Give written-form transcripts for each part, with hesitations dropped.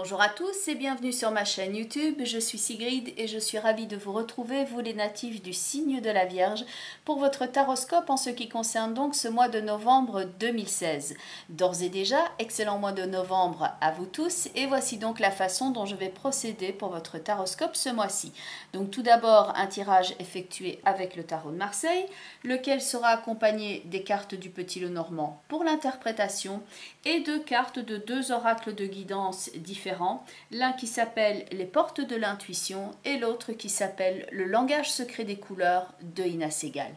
Bonjour à tous et bienvenue sur ma chaîne YouTube, je suis Sigrid et je suis ravie de vous retrouver, vous les natifs du signe de la Vierge, pour votre taroscope en ce qui concerne donc ce mois de novembre 2016. D'ores et déjà, excellent mois de novembre à vous tous et voici donc la façon dont je vais procéder pour votre taroscope ce mois-ci. Donc tout d'abord un tirage effectué avec le tarot de Marseille, lequel sera accompagné des cartes du Petit Lenormand pour l'interprétation et de cartes de deux oracles de guidance différents, l'un qui s'appelle les portes de l'intuition et l'autre qui s'appelle le langage secret des couleurs de Ina Segal.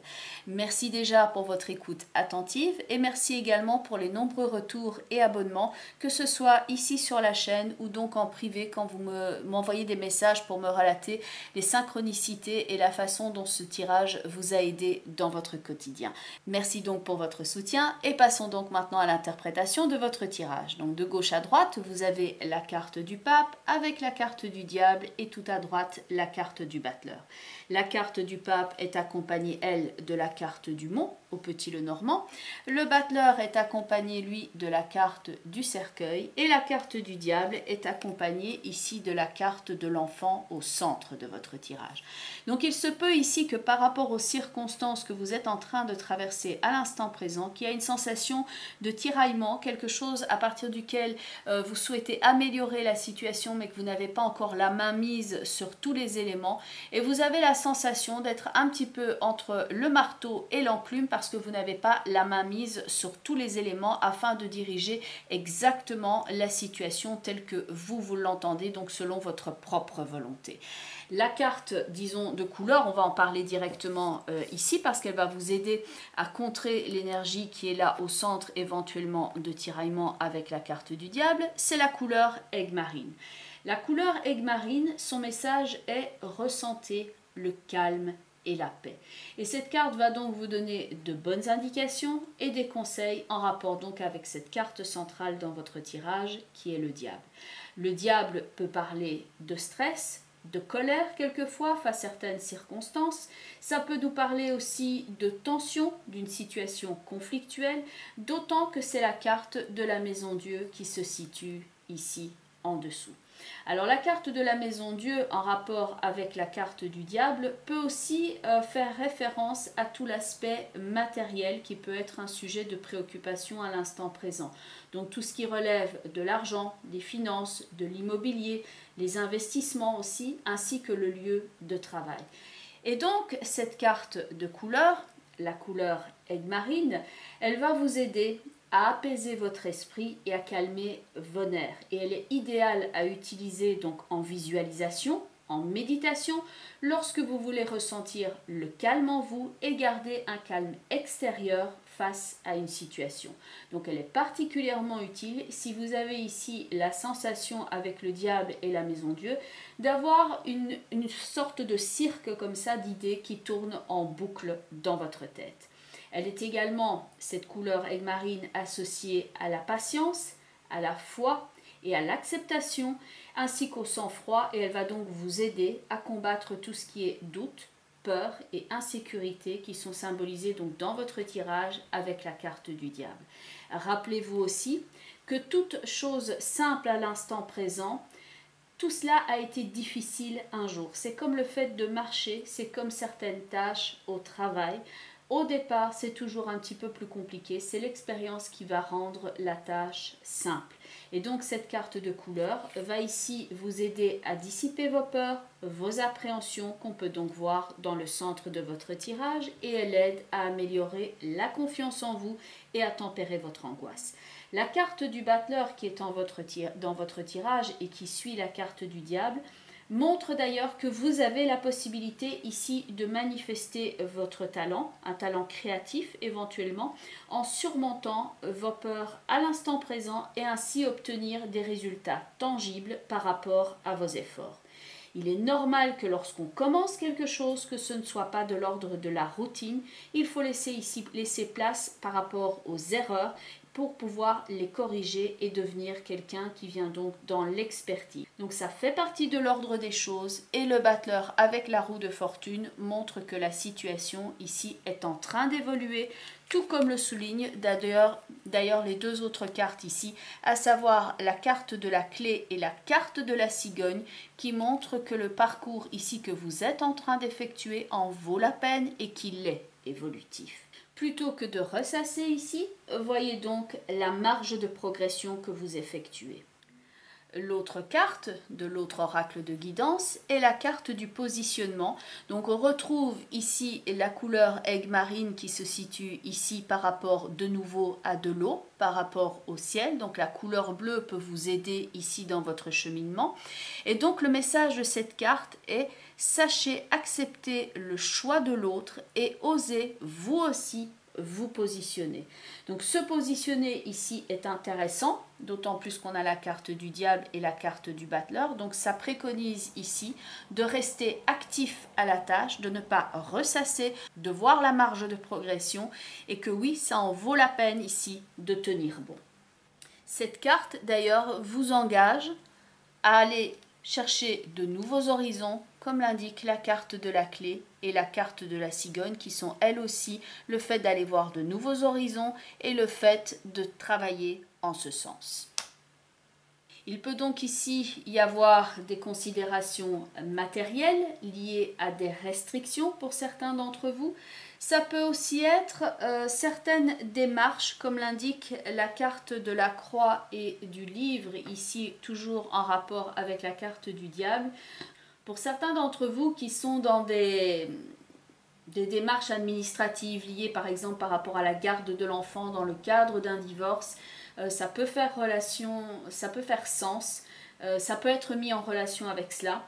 Merci déjà pour votre écoute attentive et merci également pour les nombreux retours et abonnements, que ce soit ici sur la chaîne ou donc en privé quand vous m'envoyez des messages pour me relater les synchronicités et la façon dont ce tirage vous a aidé dans votre quotidien. Merci donc pour votre soutien et passons donc maintenant à l'interprétation de votre tirage. Donc de gauche à droite, vous avez la carte du pape avec la carte du diable et tout à droite la carte du battleur. La carte du pape est accompagnée, elle, de la carte du mont au Petit Lenormand. Le battleur est accompagné, lui, de la carte du cercueil et la carte du diable est accompagnée ici de la carte de l'enfant au centre de votre tirage. Donc il se peut ici que par rapport aux circonstances que vous êtes en train de traverser à l'instant présent, qu'il y a une sensation de tiraillement, quelque chose à partir duquel vous souhaitez améliorer la situation mais que vous n'avez pas encore la main mise sur tous les éléments et vous avez la sensation d'être un petit peu entre le marteau et l'enclume parce que vous n'avez pas la main mise sur tous les éléments afin de diriger exactement la situation telle que vous l'entendez, donc selon votre propre volonté. La carte, disons, de couleur, on va en parler directement ici parce qu'elle va vous aider à contrer l'énergie qui est là au centre éventuellement de tiraillement avec la carte du diable, c'est la couleur aigue marine. La couleur aigue marine, son message est ressentez le calme et la paix. Et cette carte va donc vous donner de bonnes indications et des conseils en rapport donc avec cette carte centrale dans votre tirage qui est le diable. Le diable peut parler de stress, de colère quelquefois face à certaines circonstances. Ça peut nous parler aussi de tension, d'une situation conflictuelle, d'autant que c'est la carte de la Maison Dieu qui se situe ici en dessous. Alors la carte de la Maison Dieu en rapport avec la carte du diable peut aussi faire référence à tout l'aspect matériel qui peut être un sujet de préoccupation à l'instant présent. Donc tout ce qui relève de l'argent, des finances, de l'immobilier, les investissements aussi, ainsi que le lieu de travail. Et donc cette carte de couleur, la couleur aigue marine, elle va vous aider à apaiser votre esprit et à calmer vos nerfs. Et elle est idéale à utiliser donc en visualisation, en méditation, lorsque vous voulez ressentir le calme en vous et garder un calme extérieur face à une situation. Donc elle est particulièrement utile si vous avez ici la sensation avec le diable et la Maison Dieu d'avoir une sorte de cirque comme ça d'idées qui tournent en boucle dans votre tête. Elle est également, cette couleur aigue marine, associée à la patience, à la foi et à l'acceptation, ainsi qu'au sang-froid, et elle va donc vous aider à combattre tout ce qui est doute, peur et insécurité qui sont symbolisés donc dans votre tirage avec la carte du diable. Rappelez-vous aussi que toute chose simple à l'instant présent, tout cela a été difficile un jour. C'est comme le fait de marcher, c'est comme certaines tâches au travail. Au départ, c'est toujours un petit peu plus compliqué. C'est l'expérience qui va rendre la tâche simple. Et donc, cette carte de couleur va ici vous aider à dissiper vos peurs, vos appréhensions qu'on peut donc voir dans le centre de votre tirage et elle aide à améliorer la confiance en vous et à tempérer votre angoisse. La carte du battleur qui est dans votre tirage et qui suit la carte du diable montre d'ailleurs que vous avez la possibilité ici de manifester votre talent, un talent créatif éventuellement, en surmontant vos peurs à l'instant présent et ainsi obtenir des résultats tangibles par rapport à vos efforts. Il est normal que lorsqu'on commence quelque chose, que ce ne soit pas de l'ordre de la routine. Il faut laisser place par rapport aux erreurs pour pouvoir les corriger et devenir quelqu'un qui vient donc dans l'expertise. Donc ça fait partie de l'ordre des choses et le battleur avec la roue de fortune montre que la situation ici est en train d'évoluer, tout comme le soulignent d'ailleurs les deux autres cartes ici, à savoir la carte de la clé et la carte de la cigogne, qui montrent que le parcours ici que vous êtes en train d'effectuer en vaut la peine et qu'il est évolutif. Plutôt que de ressasser ici, voyez donc la marge de progression que vous effectuez. L'autre carte de l'autre oracle de guidance est la carte du positionnement. Donc on retrouve ici la couleur aigue marine qui se situe ici par rapport de nouveau à de l'eau, par rapport au ciel. Donc la couleur bleue peut vous aider ici dans votre cheminement. Et donc le message de cette carte est: sachez accepter le choix de l'autre et osez vous aussi vous positionner. Donc se positionner ici est intéressant, d'autant plus qu'on a la carte du diable et la carte du battleur. Donc ça préconise ici de rester actif à la tâche, de ne pas ressasser, de voir la marge de progression et que oui, ça en vaut la peine ici de tenir bon. Cette carte d'ailleurs vous engage à aller chercher de nouveaux horizons, comme l'indique la carte de la clé et la carte de la cigogne, qui sont elles aussi le fait d'aller voir de nouveaux horizons et le fait de travailler en ce sens. Il peut donc ici y avoir des considérations matérielles liées à des restrictions pour certains d'entre vous. Ça peut aussi être certaines démarches, comme l'indique la carte de la croix et du livre, ici toujours en rapport avec la carte du diable. Pour certains d'entre vous qui sont dans des démarches administratives liées par exemple par rapport à la garde de l'enfant dans le cadre d'un divorce, ça peut faire relation, ça peut faire sens, ça peut être mis en relation avec cela.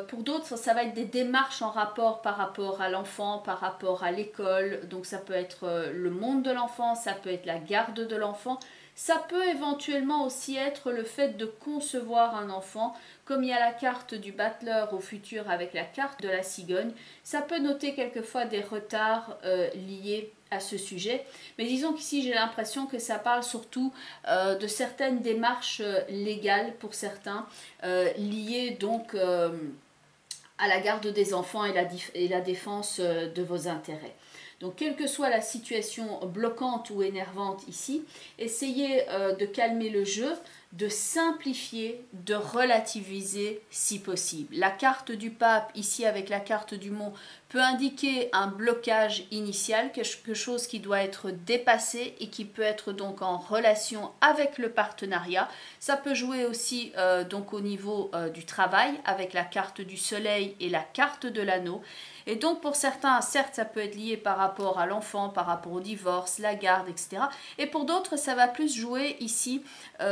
Pour d'autres, ça va être des démarches en rapport par rapport à l'enfant, par rapport à l'école. Donc ça peut être le monde de l'enfant, ça peut être la garde de l'enfant. Ça peut éventuellement aussi être le fait de concevoir un enfant, comme il y a la carte du battleur au futur avec la carte de la cigogne. Ça peut noter quelquefois des retards liés à ce sujet. Mais disons qu'ici, j'ai l'impression que ça parle surtout de certaines démarches légales pour certains, liées donc à la garde des enfants et la défense de vos intérêts. Donc, quelle que soit la situation bloquante ou énervante ici, essayez de calmer le jeu, de simplifier, de relativiser si possible. La carte du pape, ici avec la carte du mont, peut indiquer un blocage initial, quelque chose qui doit être dépassé et qui peut être donc en relation avec le partenariat. Ça peut jouer aussi donc au niveau du travail avec la carte du soleil et la carte de l'anneau. Et donc pour certains, certes, ça peut être lié par rapport à l'enfant, par rapport au divorce, la garde, etc. Et pour d'autres, ça va plus jouer ici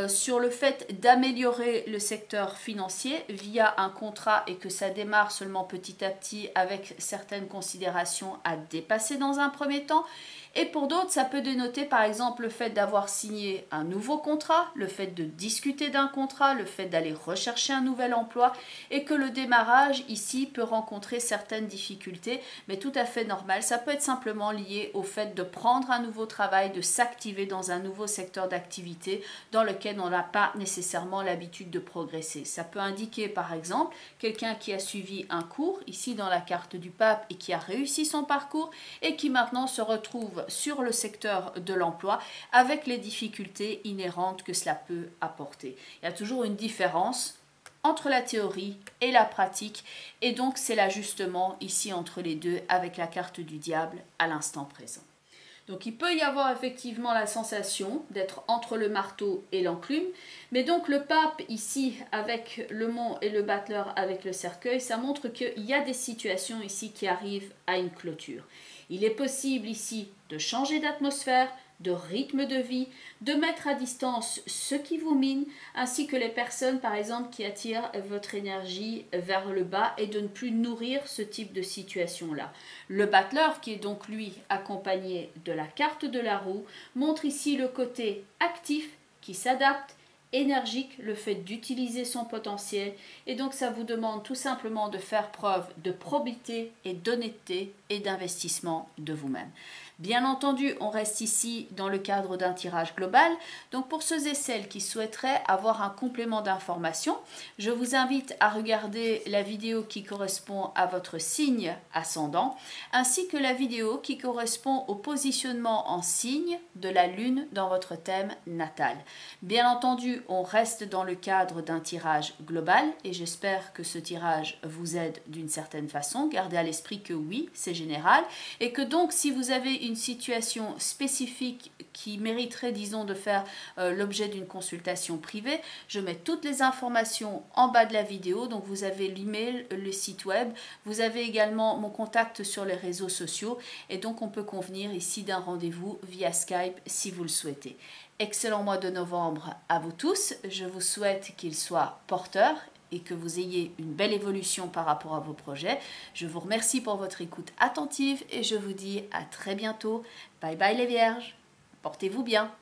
sur le fait d'améliorer le secteur financier via un contrat et que ça démarre seulement petit à petit avec certaines considérations à dépasser dans un premier temps. Et pour d'autres, ça peut dénoter par exemple le fait d'avoir signé un nouveau contrat, le fait de discuter d'un contrat, le fait d'aller rechercher un nouvel emploi et que le démarrage ici peut rencontrer certaines difficultés, mais tout à fait normal. Ça peut être simplement lié au fait de prendre un nouveau travail, de s'activer dans un nouveau secteur d'activité dans lequel on n'a pas nécessairement l'habitude de progresser. Ça peut indiquer par exemple quelqu'un qui a suivi un cours, ici dans la carte du pape, et qui a réussi son parcours et qui maintenant se retrouve sur le secteur de l'emploi avec les difficultés inhérentes que cela peut apporter. Il y a toujours une différence entre la théorie et la pratique et donc c'est l'ajustement ici entre les deux avec la carte du diable à l'instant présent. Donc il peut y avoir effectivement la sensation d'être entre le marteau et l'enclume, mais donc le pape ici avec le mont et le battleur avec le cercueil, ça montre qu'il y a des situations ici qui arrivent à une clôture. Il est possible ici de changer d'atmosphère, de rythme de vie, de mettre à distance ce qui vous mine, ainsi que les personnes par exemple qui attirent votre énergie vers le bas et de ne plus nourrir ce type de situation-là. Le battleur, qui est donc lui accompagné de la carte de la roue, montre ici le côté actif qui s'adapte énergique, le fait d'utiliser son potentiel, et donc ça vous demande tout simplement de faire preuve de probité et d'honnêteté et d'investissement de vous-même. Bien entendu, on reste ici dans le cadre d'un tirage global, donc pour ceux et celles qui souhaiteraient avoir un complément d'information, je vous invite à regarder la vidéo qui correspond à votre signe ascendant, ainsi que la vidéo qui correspond au positionnement en signe de la Lune dans votre thème natal. Bien entendu, on reste dans le cadre d'un tirage global et j'espère que ce tirage vous aide d'une certaine façon. Gardez à l'esprit que oui, c'est général et que donc si vous avez une situation spécifique qui mériterait, disons, de faire l'objet d'une consultation privée, je mets toutes les informations en bas de la vidéo. Donc vous avez l'email, le site web, vous avez également mon contact sur les réseaux sociaux et donc on peut convenir ici d'un rendez-vous via Skype si vous le souhaitez. Excellent mois de novembre à vous tous. Je vous souhaite qu'il soit porteur et que vous ayez une belle évolution par rapport à vos projets. Je vous remercie pour votre écoute attentive et je vous dis à très bientôt. Bye bye les vierges. Portez-vous bien.